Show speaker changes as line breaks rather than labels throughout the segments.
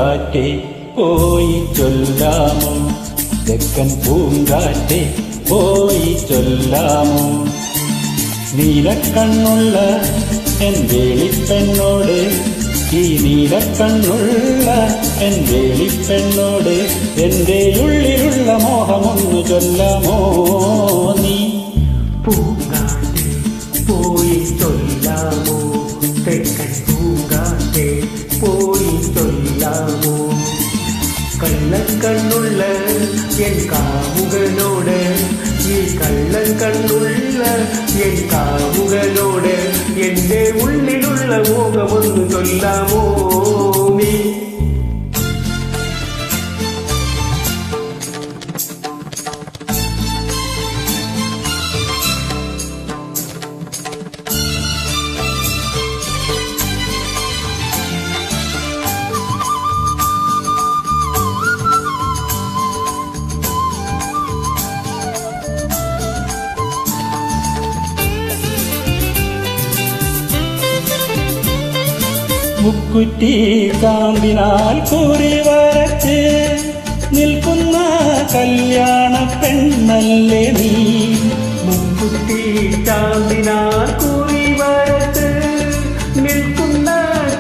പൂങ്കാറ്റെ പോയി ചൊല്ലാമോ, തെക്കൻ പൂങ്കാറ്റെ പോയി ചൊല്ലാമോ. നീലക്കണ്ണുള്ള എൻ വേളിപ്പെണ്ണോട്, ഈ നീലക്കണ്ണുള്ള എൻ വേളിപ്പെണ്ണോട് എന്റെ ഉള്ളിലുള്ള മോഹമൊന്നു ചൊല്ലാമോ നീ.
പൂങ്കാറ്റെ പോയി ചൊല്ലാമോ, തെക്കൻ പൂങ്കാറ്റെ പോയി ചൊല്ലാമോ. കള്ളക്കണ്ണുള്ള എൻ കാമുകനോട്, ഈ കള്ളക്കണ്ണുള്ള എൻ കാമുകനോട് എന്റെ ഉള്ളിലുള്ള മോഹമൊന്നു ചൊല്ലാമോ നീ.
മുക്കുറ്റി കാമ്പിനാൽ കുറി വരച്ച് നിൽക്കുന്ന കല്യാണ പെണ്ണല്ലേ നീ.
മുക്കുറ്റി കാമ്പിനാൽ കുറി വരച്ച് നിൽക്കുന്ന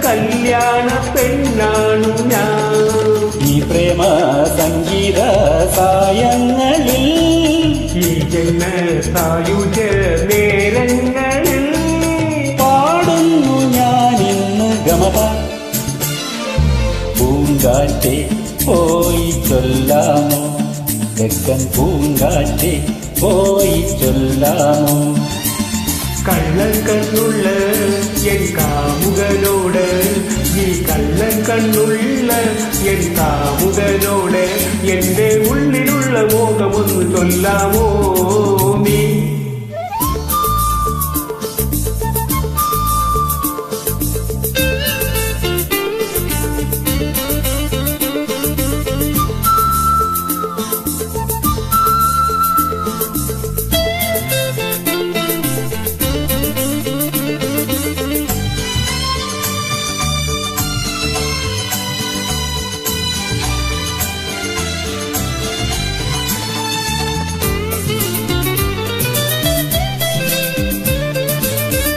കല്യാണ പെണ്ണാണു ഞാൻ.
ഈ പ്രേമ സംഗീത സായങ്ങളിൽ,
ഈ ജന്മ സായുജ നേരങ്ങളിൽ
പാടുന്നു ഞാനിന്ന് ഗമപ. പൂങ്കാറ്റെ പോയി ചൊല്ലാമോ, തെക്കൻ പൂങ്കാറ്റെ പോയി ചൊല്ലാമോ.
കള്ളക്കണ്ണുള്ള എൻ കാമുകനോട്, ഈ കള്ളക്കണ്ണുള്ള എൻ കാമുകനോട് എന്റെ ഉള്ളിലുള്ള മോഹമൊന്നു ചൊല്ലാമോ നീ.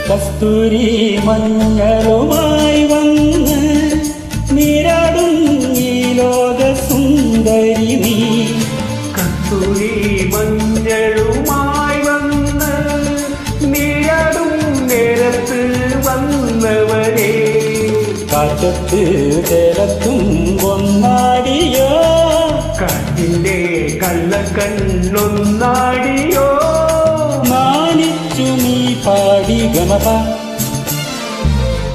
കസ്തൂരി മഞ്ഞളുമായി വന്ന് നീരാടും ഈ ലോക സുന്ദരി നീ.
കസ്തൂരി മഞ്ഞളുമായി വന്ന് നീരാടും നേരത്ത് വന്നവരെ,
കാറ്റത്ത് ജലത്തും ഒന്നാടിയോ,
കാറ്റിന്റെ കള്ളക്കണ്ണൊന്നാടിയോ.
മാനിച്ചു നീ പാടി ഗമപ.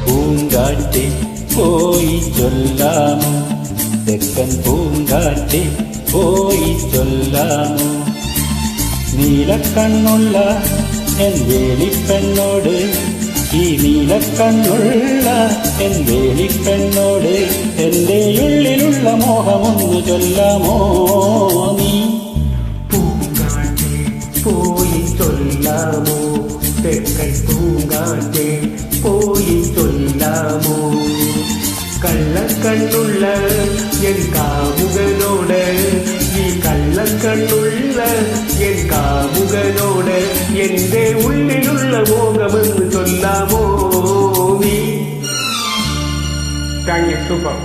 പൂങ്കാറ്റെ പോയി ചൊല്ലാമോ, തെക്കൻ പൂങ്കാറ്റെ പോയി ചൊല്ലാമോ. നീലക്കണ്ണുള്ള എൻ വേളിപ്പെണ്ണോട്, ഈ നീലക്കണ്ണുള്ള എൻ വേളിപ്പെണ്ണോട് എന്റെ ഉള്ളിലുള്ള മോഹമൊന്നു ചൊല്ലാമോ നീ.
പൂങ്കാറ്റെ പോയി ചൊല്ലാമോ, തെക്കൻ പൂങ്കാറ്റെ പോയി ചൊല്ലാമോ. കള്ളക്കണ്ണുള്ള എൻ കാമുകനോട്, ഈ കള്ളക്കണ്ണുള്ള എൻ കാമുകനോട് എന്റെ ഉള്ളിലുള്ള മോഹമെന്ന് ചൊല്ലാമോ നീ. Thank you. സൂപ്പർ.